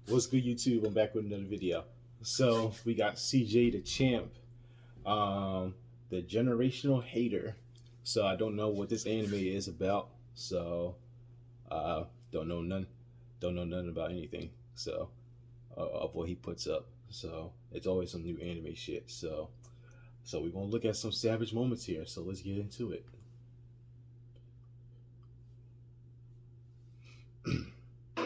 What's good, YouTube? I'm back with another video. So we got CJ the Champ, um, the generational hater. So I don't know what this anime is about. So uh, don't know none, don't know nothing about anything. So of what he puts up. So it's always some new anime shit. So we're gonna look at some savage moments here. So let's get into it.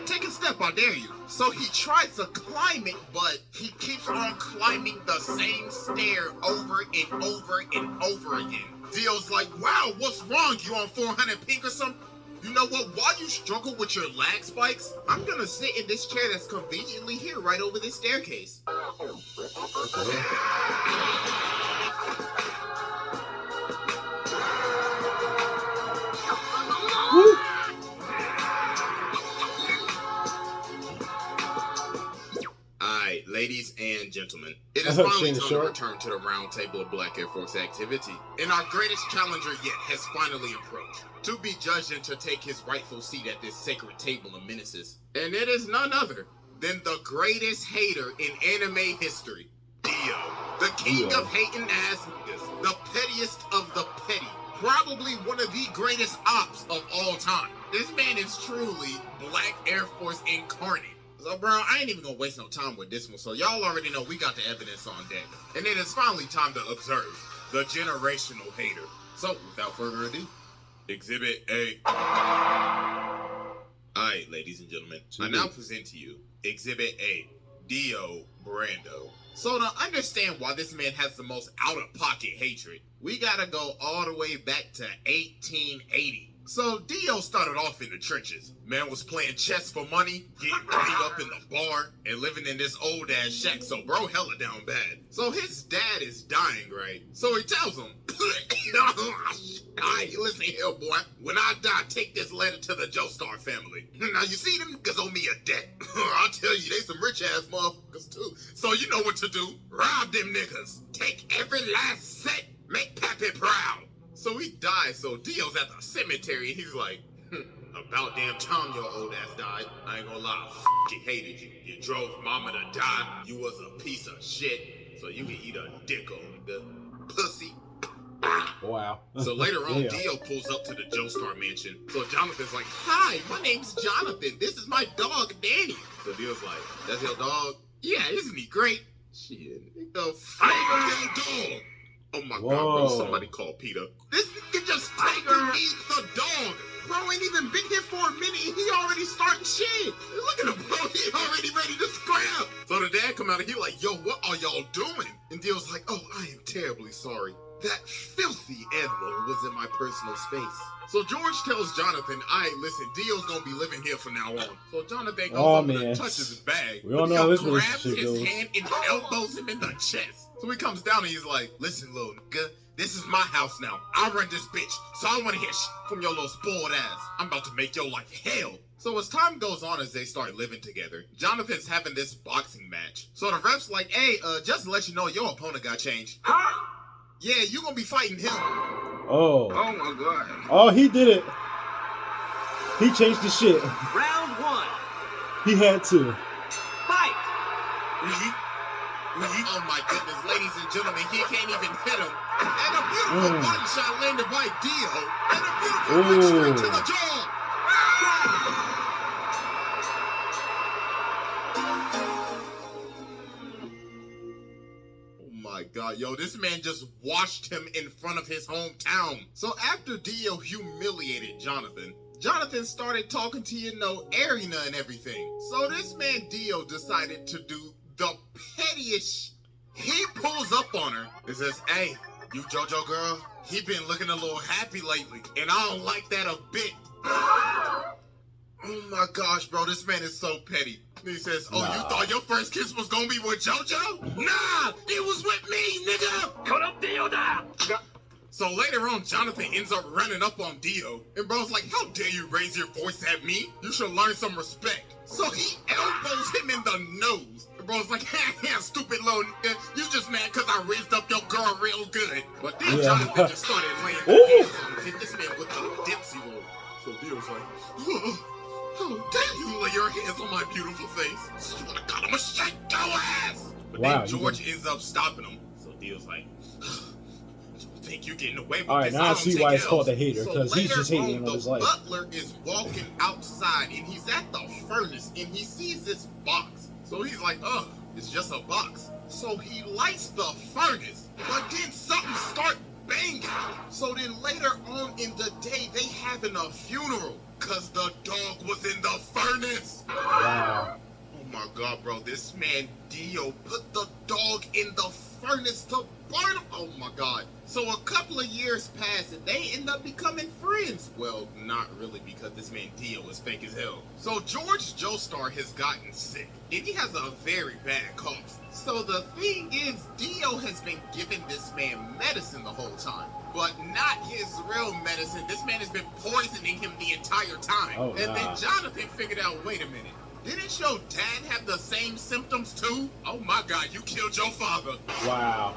Take a step, I dare you. So he tries to climb it, but he keeps on climbing the same stair over and over and over again. Dio's like, wow, what's wrong? You on 400 pink or something? You know what? While you struggle with your lag spikes, I'm gonna sit in this chair that's conveniently here right over this staircase. Woo! Alright, ladies and gentlemen, it is finally time to return to the round table of Black Air Force activity. And our greatest challenger yet has finally approached, to be judged and to take his rightful seat at this sacred table of menaces. And it is none other than the greatest hater in anime history, Dio. The king of hating ass niggas, the pettiest of the petty, probably one of the greatest ops of all time. This man is truly Black Air Force incarnate. So, bro, I ain't even gonna waste no time with this one. So, y'all already know we got the evidence on deck. And it is finally time to observe the generational hater. So, without further ado, Exhibit A. Alright, ladies and gentlemen, I now present to you Exhibit A, Dio Brando. So, to understand why this man has the most out-of-pocket hatred, we gotta go all the way back to 1880. So, Dio started off in the trenches. Man was playing chess for money, getting beat up in the bar, and living in this old-ass shack, so bro hella down bad. So his dad is dying, right? So he tells him, alright, listen here, boy. When I die, take this letter to the Joestar family. Now, you see, them niggas owe me a debt. I'll tell you, they some rich-ass motherfuckers, too. So you know what to do. Rob them niggas. Take every last cent. Make Pappy proud. So he dies, so Dio's at the cemetery, and he's like, about damn time your old ass died. I ain't gonna lie, I hated you. You drove mama to die. You was a piece of shit, so you can eat a dick, old nigga. Pussy. Wow. So later on, Dio pulls up to the Joestar mansion. So Jonathan's like, hi, my name's Jonathan. This is my dog, Danny. So Dio's like, that's your dog? Yeah, isn't he great? Shit, nigga, fight your dog. Oh my God, bro, somebody call Peter. This nigga just taking eat the dog. Bro ain't even been here for a minute and he already starting shit. Look at him, bro, he already ready to scrap. So the dad come out and he like, yo, what are y'all doing? And Dio's like, oh, I am terribly sorry. That filthy animal was in my personal space. So George tells Jonathan, listen, Dio's gonna be living here from now on. So Jonathan goes over and touches his bag. We all know how this grabs relationship his goes. hand and elbows him in the chest. So he comes down and he's like, listen, little nigga, this is my house now. I run this bitch, so I wanna hear shit from your little spoiled ass. I'm about to make your life hell. So as time goes on, as they start living together, Jonathan's having this boxing match. So the ref's like, hey, just to let you know, your opponent got changed. Huh? Yeah, you gonna be fighting him. Oh. Oh my God. Oh, he did it. He changed the shit. Round one. He had to. Fight. Oh my goodness, ladies and gentlemen, he can't even hit him. And a beautiful body shot landed by Dio. And a beautiful right straight to the jaw. Oh my God, yo, this man just washed him in front of his hometown. So after Dio humiliated Jonathan, Jonathan started talking to, Arena and everything. So this man Dio decided to do the pettiest. He pulls up on her and says, hey, you JoJo girl, he been looking a little happy lately, and I don't like that a bit. Oh my gosh, bro, this man is so petty. And he says, you thought your first kiss was gonna be with JoJo? Nah, it was with me, nigga! Cut up Dio down! So later on, Jonathan ends up running up on Dio, and bro's like, how dare you raise your voice at me? You should learn some respect. So he elbows him in the nose. And bro's like, ha, stupid little nigga, you just mad because I raised up your girl real good. But then Jonathan just started laying hands on him, hit this man with a dipsy roll. So Dio's like, how dare you lay your hands on my beautiful face. Swear to God, I'ma shake your ass. But Wow, then George ends up stopping him. So Dio's like, I think you're getting away with All right, this. now I see why it's called the hater, So because he's just later hating on his life. The butler is walking outside, and he's at the furnace, and he sees this box. So he's like, ugh, it's just a box. So he lights the furnace, but then something starts banging. So then later on in the day, they having a funeral, because the dog was in the furnace. Wow. Oh my God, bro, this man Dio put the dog in the furnace to burn him. Oh my God. So a couple of years pass and they end up becoming friends. Well, not really, because this man Dio is fake as hell. So George Joestar has gotten sick and he has a very bad cough. So the thing is, Dio has been giving this man medicine the whole time. But not his real medicine. This man has been poisoning him the entire time. Oh, and nah. then Jonathan figured out, wait a minute. Didn't your dad have the same symptoms too? Oh my God, you killed your father. Wow.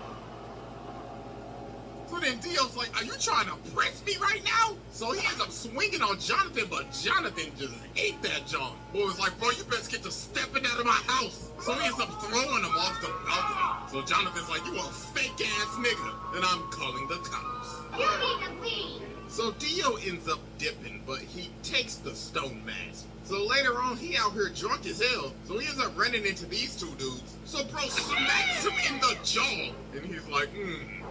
So then Dio's like, are you trying to press me right now? So he ends up swinging on Jonathan, but Jonathan just ate that John. Boy was like, bro, you best get to stepping out of my house. So he ends up throwing him off the balcony. So Jonathan's like, you a fake ass nigga. And I'm calling the cops. You need to leave. So Dio ends up dipping, but he takes the stone mask. So later on, he out here drunk as hell. So he ends up running into these two dudes. So bro smacks him in the jaw. And he's like,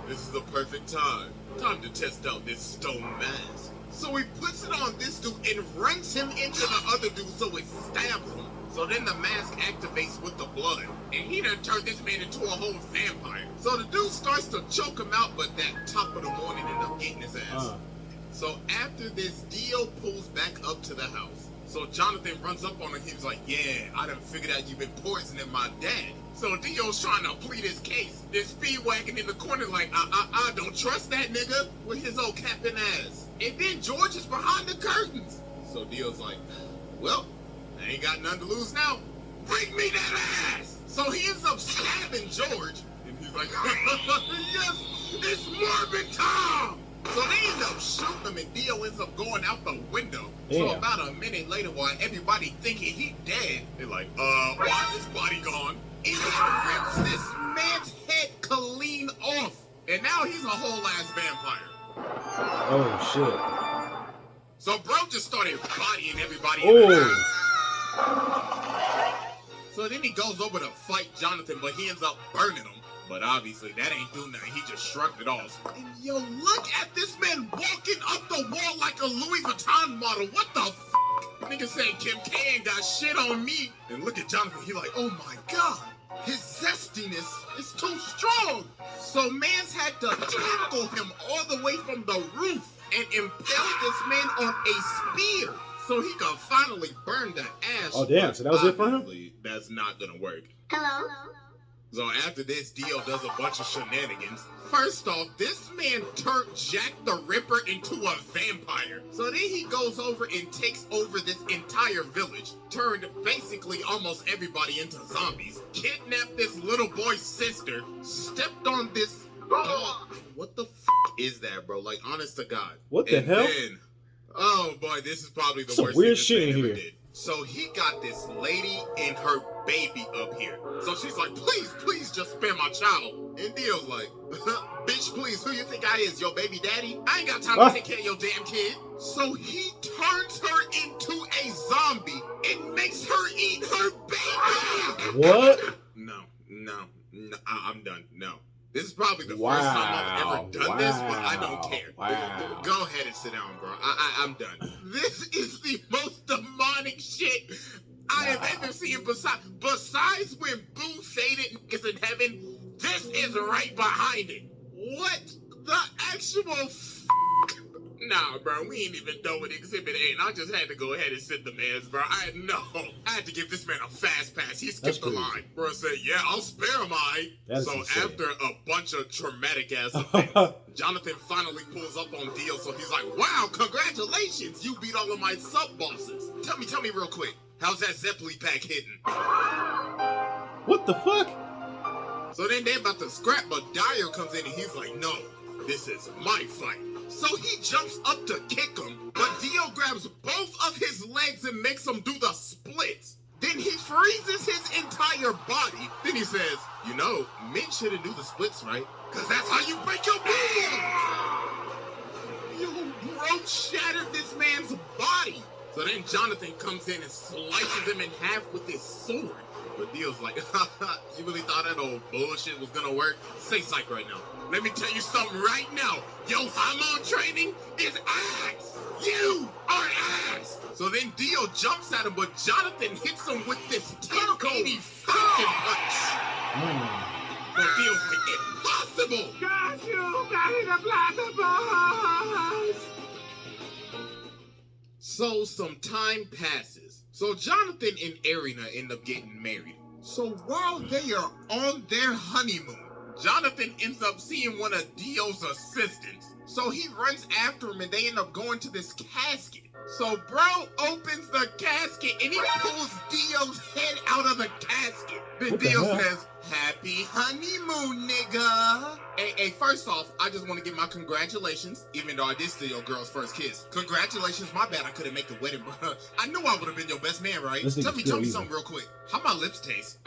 this is the perfect time. Time to test out this stone mask. So he puts it on this dude and runs him into the other dude so it stabs him. So then the mask activates with the blood. And he done turned this man into a whole vampire. So the dude starts to choke him out, but that top of the morning ends up getting his ass. So after this, Dio pulls back up to the house. So Jonathan runs up on him. He was like, yeah, I done figured out you've been poisoning my dad. So Dio's trying to plead his case. This speedwagon in the corner like, don't trust that nigga with his old capping ass. And then George is behind the curtains. So Dio's like, well, I ain't got nothing to lose now. Bring me that ass. So he ends up stabbing George. And he's like, yes, it's Morbid Tom. So they end up shooting him and Dio ends up going out the window. Damn. So about a minute later, while everybody thinking he dead, they're like, why is his body gone? And he rips this man's head clean off. And now he's a whole ass vampire. Oh shit. So bro just started bodying everybody in the house. Oh. So then he goes over to fight Jonathan, but he ends up burning him. But obviously, that ain't do nothing. He just shrugged it off. And yo, look at this man walking up the wall like a Louis Vuitton model. What the f***? Nigga saying Kim K ain't got shit on me. And look at Jonathan. He like, oh my God. His zestiness is too strong. So mans had to tackle him all the way from the roof and impale this man on a spear. So he could finally burn the ash. Oh, damn. So that was it for him? Obviously, that's not gonna work. Hello? So after this, Dio does a bunch of shenanigans. First off, this man turned Jack the Ripper into a vampire. So then he goes over and takes over this entire village, turned basically almost everybody into zombies, kidnapped this little boy's sister, stepped on this dog. What the f*** is that, bro? Like, honest to God. What the hell? Then, oh boy, this is probably the Some worst weird thing shit this in man ever here. did. So he got this lady and her baby up here. So she's like, please just spare my child. And Dio's like, bitch, please, who you think I is? Your baby daddy? I ain't got time to take care of your damn kid. So he turns her into a zombie and makes her eat her baby. What? No, I'm done. No. This is probably the first time I've ever done this, but I don't care. Wow. Go ahead and sit down, bro. I'm done. This is the most demonic shit I have ever seen. Besides when Boo Saded is in heaven, this is right behind it. What the actual Nah, bro, we ain't even done with Exhibit A, and I just had to go ahead and sit the mans, bro. I had to give this man a fast pass. He skipped the line. Bro said, yeah, I'll spare him, So insane. after a bunch of traumatic ass events, Jonathan finally pulls up on Dio, so he's like, wow, congratulations, you beat all of my sub-bosses. Tell me real quick, how's that Zeppeli pack hitting? What the fuck? So then they about to scrap, but DIO comes in and he's like, no, this is my fight. So he jumps up to kick him, but Dio grabs both of his legs and makes him do the splits. Then he freezes his entire body. Then he says, you know, men shouldn't do the splits, right? Because that's how you break your bones. Yo, bro shattered this man's body. So then Jonathan comes in and slices him in half with his sword. But Dio's like, you really thought that old bullshit was gonna work? Say psych right now. Let me tell you something right now. Yo, hormone training is ass. You are ass. So then Dio jumps at him, but Jonathan hits him with this 1080 fucking punch. But Dio's like, impossible. Got you, got it, the platypus. So some time passes. So Jonathan and Arena end up getting married. So while they are on their honeymoon, Jonathan ends up seeing one of Dio's assistants. So he runs after him and they end up going to this casket. So bro opens the casket and he pulls Dio's head out of the casket. Then Dio says, happy honeymoon, nigga. Hey, first off, I just want to give my congratulations, even though I did steal your girl's first kiss. Congratulations, my bad I couldn't make the wedding, bro. I knew I would have been your best man, right? Tell me something real quick. How my lips taste?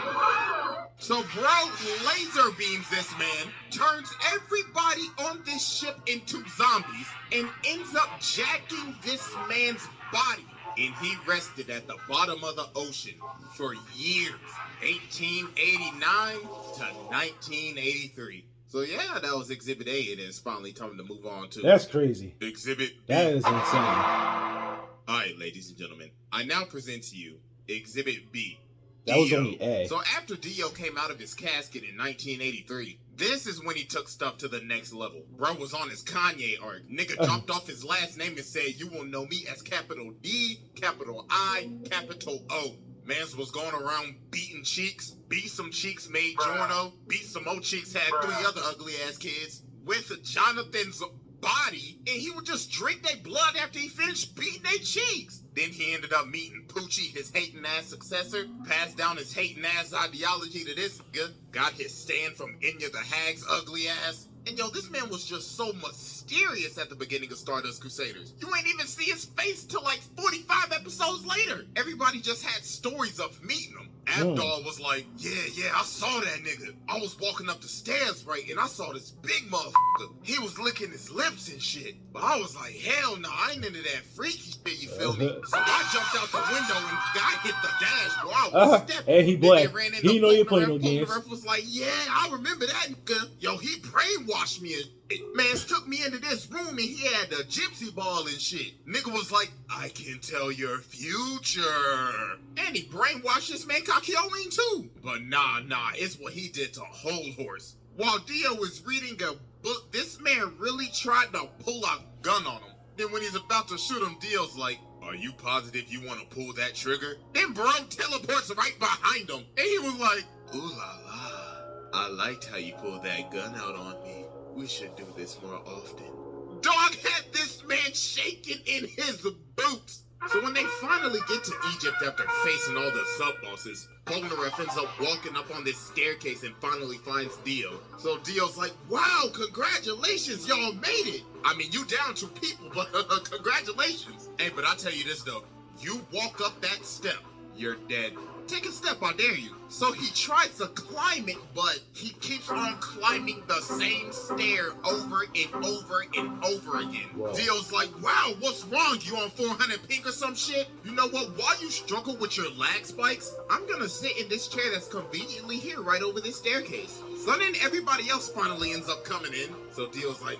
So bro laser beams this man, turns everybody on this ship into zombies, and ends up jacking this man's body. And he rested at the bottom of the ocean for years, 1889 to 1983. So yeah, that was Exhibit A. It is finally time to move on to... That's crazy. Exhibit B. That is insane. Alright, ladies and gentlemen, I now present to you Exhibit B. That was only A. So after Dio came out of his casket in 1983, this is when he took stuff to the next level. Bro was on his Kanye arc. Nigga dropped off his last name and said, you will know me as capital D, capital I, capital O. Mans was going around beating cheeks, beat some cheeks made Jorno, beat some old cheeks had 3 other ugly ass kids with Jonathan's body, and he would just drink their blood after he finished beating their cheeks. Then he ended up meeting Poochie, his hating ass successor, passed down his hating ass ideology to this nigga, got his stand from Inya the Hag's ugly ass. And yo, this man was just so mysterious at the beginning of Stardust Crusaders. You ain't even see his face till like 45 episodes later. Everybody just had stories of meeting him. Abdul was like, yeah, I saw that nigga. I was walking up the stairs, right, and I saw this big motherfucker. He was licking his lips and shit. But I was like, hell no, I ain't into that freaky shit, you feel me? So I jumped out the window and I hit the dash while I was stepping. Hey, he black. He know you play no games. The ref was like, yeah, I remember that nigga. Yo, he brainwashed me. Man took me into this room and he had the gypsy ball and shit. Nigga was like, I can tell your future. And he brainwashed this man Kakyoin too. But nah, it's what he did to Whole Horse. While Dio was reading a book, this man really tried to pull a gun on him. Then when he's about to shoot him, Dio's like, are you positive you want to pull that trigger? Then bro teleports right behind him. And he was like, ooh la la. I liked how you pulled that gun out on me. We should do this more often. Dog had this man shaking in his boots. So when they finally get to Egypt after facing all the sub-bosses, Polnareff ends up walking up on this staircase and finally finds Dio. So Dio's like, wow, congratulations, y'all made it. I mean, you down 2 people, but congratulations. Hey, but I'll tell you this though, you walk up that step, you're dead. Take a step, I dare you. So he tries to climb it, but he keeps on climbing the same stair over and over and over again. Whoa. Dio's like, wow, what's wrong? You on 400 pink or some shit? You know what? While you struggle with your lag spikes, I'm gonna sit in this chair that's conveniently here right over this staircase. So then everybody else finally ends up coming in. So Dio's like,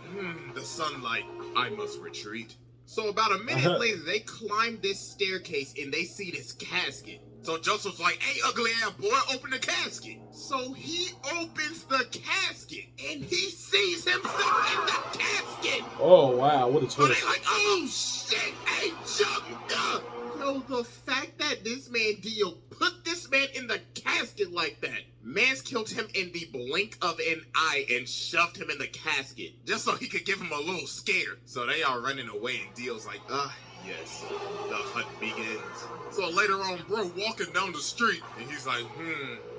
the sunlight, I must retreat. So about a minute later, they climb this staircase and they see this casket. So Joseph's like, hey, ugly ass boy, open the casket. So he opens the casket and he sees himself in the casket. Oh, wow, what a twist. So they like, oh shit, hey, jumped up. Yo, the fact that this man Dio put this man in the casket like that. Man's killed him in the blink of an eye and shoved him in the casket just so he could give him a little scare. So they are running away and Dio's like, yes, the hunt begins. So later on, bro walking down the street, and he's like,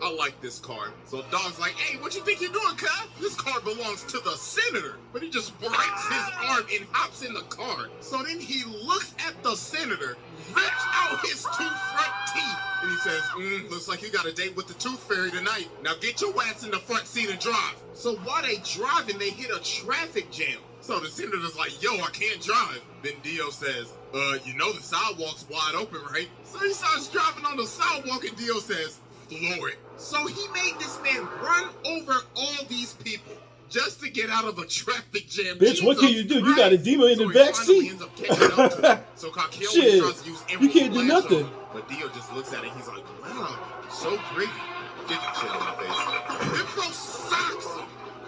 I like this car. So Dog's like, hey, what you think you're doing, cuz? This car belongs to the senator. But he just breaks his arm and hops in the car. So then he looks at the senator, rips out his 2 front teeth, and he says, looks like you got a date with the Tooth Fairy tonight. Now get your ass in the front seat and drive. So while they driving, they hit a traffic jam. So the senator's like, yo, I can't drive. Then Dio says, you know the sidewalk's wide open, right? So he starts driving on the sidewalk and Dio says, floor it. So he made this man run over all these people just to get out of a traffic jam. Bitch, what can you do? You got a demon in the back seat. So Kakeo tries to use you can't do nothing. But Dio just looks at it. He's like, wow, so pretty. Get the shit on my face. It bro sucks.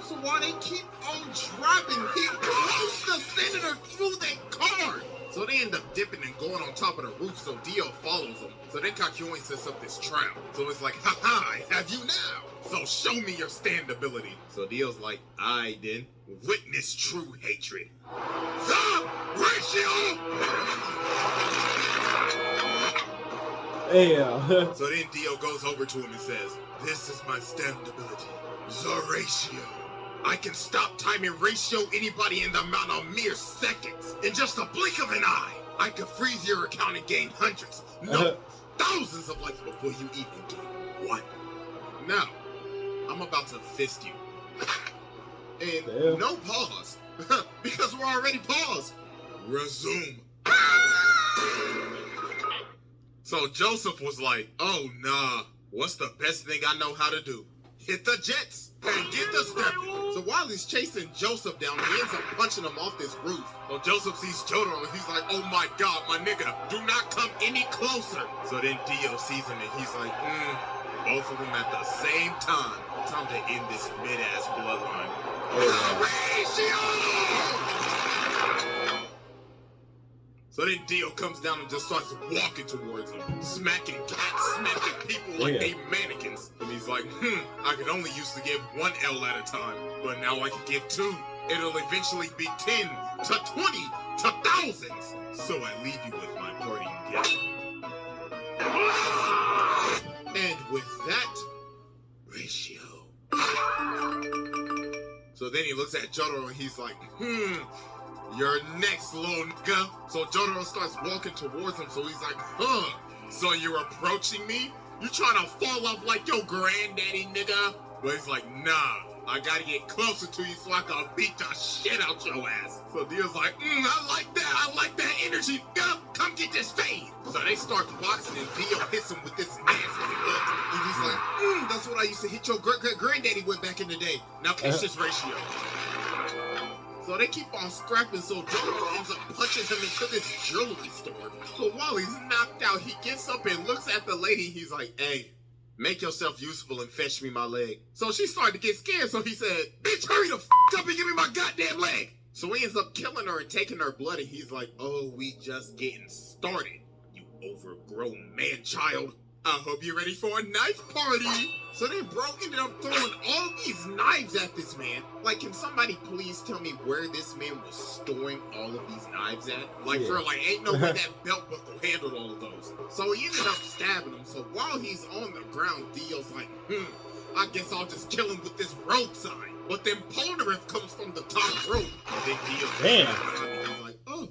So while they keep on driving, he blows the senator through that car. So they end up dipping and going on top of the roof, so Dio follows them. So then Kakyoin sets up this trap. So it's like, haha, I have you now. So show me your stand ability. So Dio's like, I then witness true hatred. The ratio! Yeah. So then Dio goes over to him and says, this is my stand ability, the ratio. I can stop time and ratio anybody in the amount of mere seconds. In just a blink of an eye, I could freeze your account and gain hundreds, no, thousands of lives before you even do one. Now, I'm about to fist you. And no pause, because we're already paused. Resume. So Joseph was like, oh nah, what's the best thing I know how to do? Hit the jets and get the stepping. So while he's chasing Joseph down, he ends up punching him off this roof. So Joseph sees Jotaro and he's like, oh my god, my nigga, do not come any closer. So then Dio sees him and he's like, both of them at the same time. Time to end this mid-ass bloodline. So then Dio comes down and just starts walking towards him, smacking cats, smacking people like they mannequins. And he's like, I could only used to give 1 L at a time, but now I can give 2. It'll eventually be 10 to 20 to thousands. So I leave you with my parting gift. And with that, ratio. So then he looks at Jotaro and he's like, you're next, little nigga. So Jotaro starts walking towards him, so he's like, so you're approaching me? You trying to fall off like your granddaddy, nigga? But he's like, nah, I gotta get closer to you so I can beat the shit out your ass. So Dio's like, I like that energy, nigga. Come get this fade. So they start boxing and Dio hits him with this nasty look. And he's like, that's what I used to hit your granddaddy with back in the day. Now catch this ratio. So they keep on scrapping, so Jotaro ends up punching him into this jewelry store. So while he's knocked out, he gets up and looks at the lady. He's like, hey, make yourself useful and fetch me my leg. So she started to get scared, so he said, bitch, hurry the up and give me my goddamn leg. So he ends up killing her and taking her blood, and he's like, oh, we just getting started, you overgrown man-child. I hope you're ready for a knife party. So then bro ended up throwing all these knives at this man. Like, can somebody please tell me where this man was storing all of these knives at? Like, for like, ain't no way that belt buckle handled all of those. So he ended up stabbing him. So while he's on the ground, Dio's like, I guess I'll just kill him with this road sign. But then Polnareff comes from the top rope. And then Dio he's like, oh,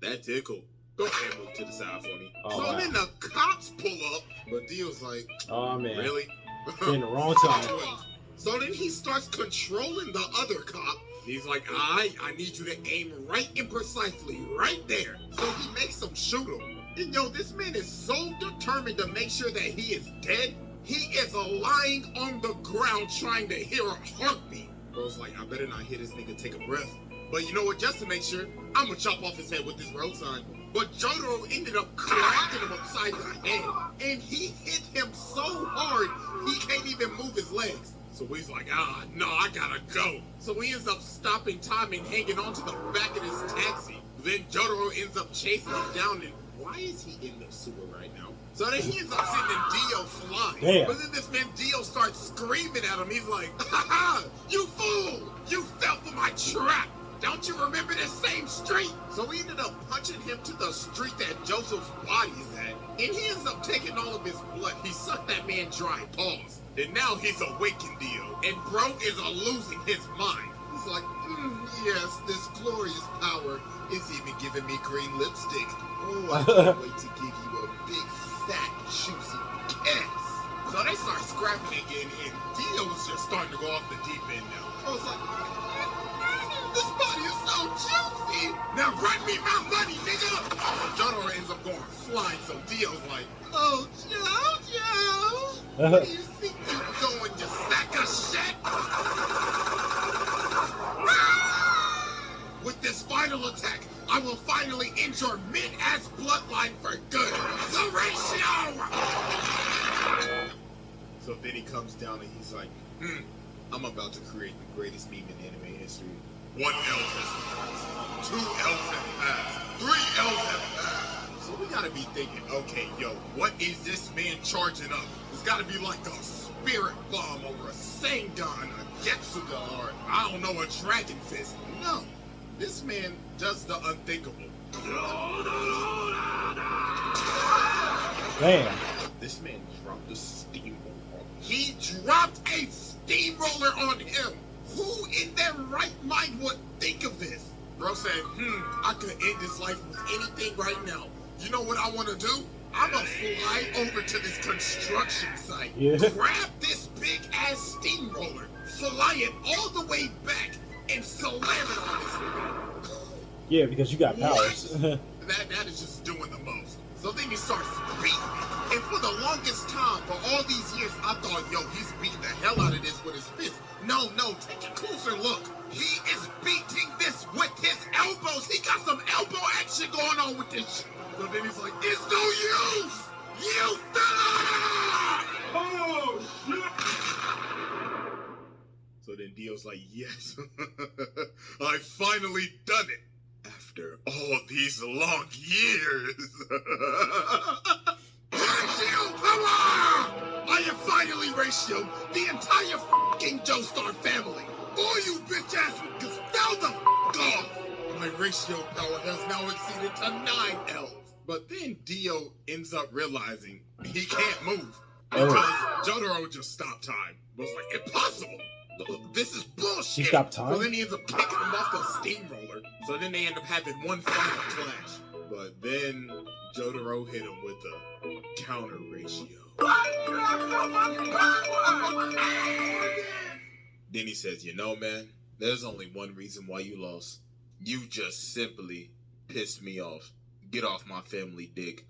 that tickled. Go ahead and move to the side for me. Oh, so then the cops pull up, but Dio's like, oh man, really? In the wrong time. So then he starts controlling the other cop. He's like, I need you to aim right and precisely, right there. So he makes him shoot him. And yo, this man is so determined to make sure that he is dead, he is lying on the ground trying to hear a heartbeat. Bro's like, I better not hear this nigga take a breath. But you know what, just to make sure, I'm gonna chop off his head with this road sign. But Jotaro ended up cracking him upside the head. And he hit him so hard, he can't even move his legs. So he's like, no, I gotta go. So he ends up stopping time and hanging onto the back of his taxi. Then Jotaro ends up chasing him down, and why is he in the sewer right now? So then he ends up sending Dio flying. Damn. But then this man Dio starts screaming at him. He's like, ha, you fool! You fell for my trap! Don't you remember this same street? So we ended up punching him to the street that Joseph's body is at. And he ends up taking all of his blood. He sucked that man dry, pause. And now he's awakened, Dio. And bro is losing his mind. He's like, yes, this glorious power is even giving me green lipstick. Oh, I can't wait to give you a big, fat, juicy kiss. So they start scrapping again, and Dio's just starting to go off the deep end now. I was like, this body is so juicy. Now run me my money, nigga. Jotaro ends up going flying, so Dio's like, oh, Jojo. Where do you think you're going, you sack of shit? With this final attack, I will finally end your mid-ass bloodline for good. The ratio! So then he comes down and he's like, I'm about to create the greatest meme in anime history. 1 L has passed. 2 L's have passed. 3 L's have passed. So we gotta be thinking, okay, yo, what is this man charging up? It's gotta be like a spirit bomb or a Sengun, a Getsuga, or I don't know, a Dragon Fist. No. This man does the unthinkable. Damn. This man dropped a steamroller. He dropped a steamroller on him. Who in their right mind would think of this? Bro said, I could end this life with anything right now. You know what I want to do? I'm going to fly over to this construction site, grab this big-ass steamroller, fly it all the way back, and slam it on this man. Yeah, because you got powers. that is just doing the most. So then he starts beating me. And for the longest time, for all these years, I thought, yo, he's beating the hell out of this with his fist. No, take a closer look. He is beating this with his elbows. He got some elbow action going on with this shit. So then he's like, it's no use! You fella! Oh, shit! So then Dio's like, yes, I finally done it. After all these long years. Ratio power! I have finally ratioed the entire fucking Joestar family. All you bitch ass niggas fell the off. My ratio power has now exceeded to 9 L's. But then Dio ends up realizing he can't move because Jotaro just stopped time. It was like, impossible. This is bullshit. He stopped time? So then he ends up kicking him off the steamroller. So then they end up having one final clash. But then Jotaro hit him with a counter ratio. Then he says, you know, man, there's only one reason why you lost. You just simply pissed me off. Get off my family dick.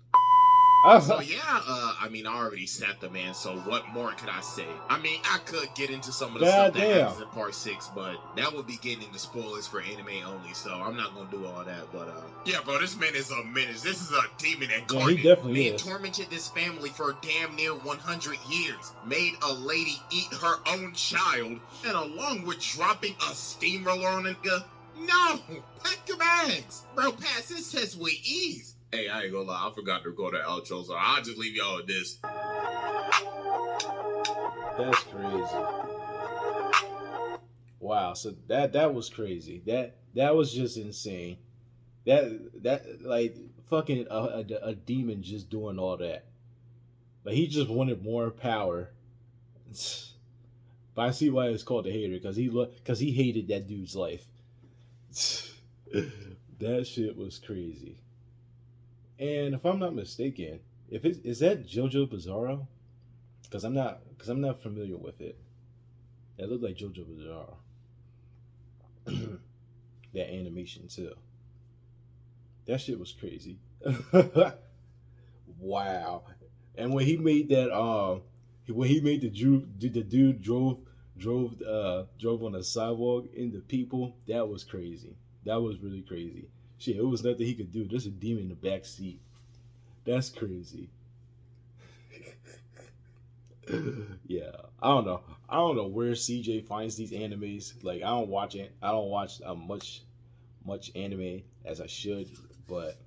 So yeah, I mean, I already sat the man, so what more could I say? I mean, I could get into some of the stuff that happens in part 6, but that would be getting into spoilers for anime only, so I'm not gonna do all that, but yeah, bro, this man is a menace. This is a demon incarnate. Yeah, he definitely is. Tormented this family for damn near 100 years, made a lady eat her own child, and along with dropping a steamroller on a nigga, no, pack your bags. Bro, pass this test with ease. Hey, I ain't gonna lie, I forgot to record the outro, so I'll just leave y'all with this. That's crazy. Wow, so that was crazy. That was just insane. That like fucking a demon just doing all that. Like he just wanted more power. But I see why it's called the hater, because he hated that dude's life. That shit was crazy. And if I'm not mistaken, is that JoJo Bizarro? Because I'm not familiar with it. It looked like JoJo Bizarro. That animation too. That shit was crazy. Wow. And when he made that the dude drove on the sidewalk into people, that was crazy. That was really crazy. Shit, it was nothing he could do. There's a demon in the back seat. That's crazy. Yeah, I don't know where CJ finds these animes. Like I don't watch much anime as I should, but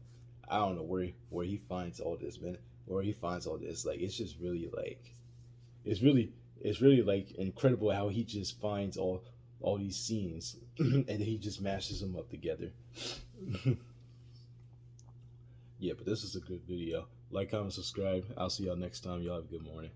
I don't know where he finds all this, man. Where he finds all this, like it's just really like, it's really like incredible how he just finds all all these scenes, and then he just mashes them up together. Yeah, but this is a good video. Like, comment, subscribe. I'll see y'all next time. Y'all have a good morning.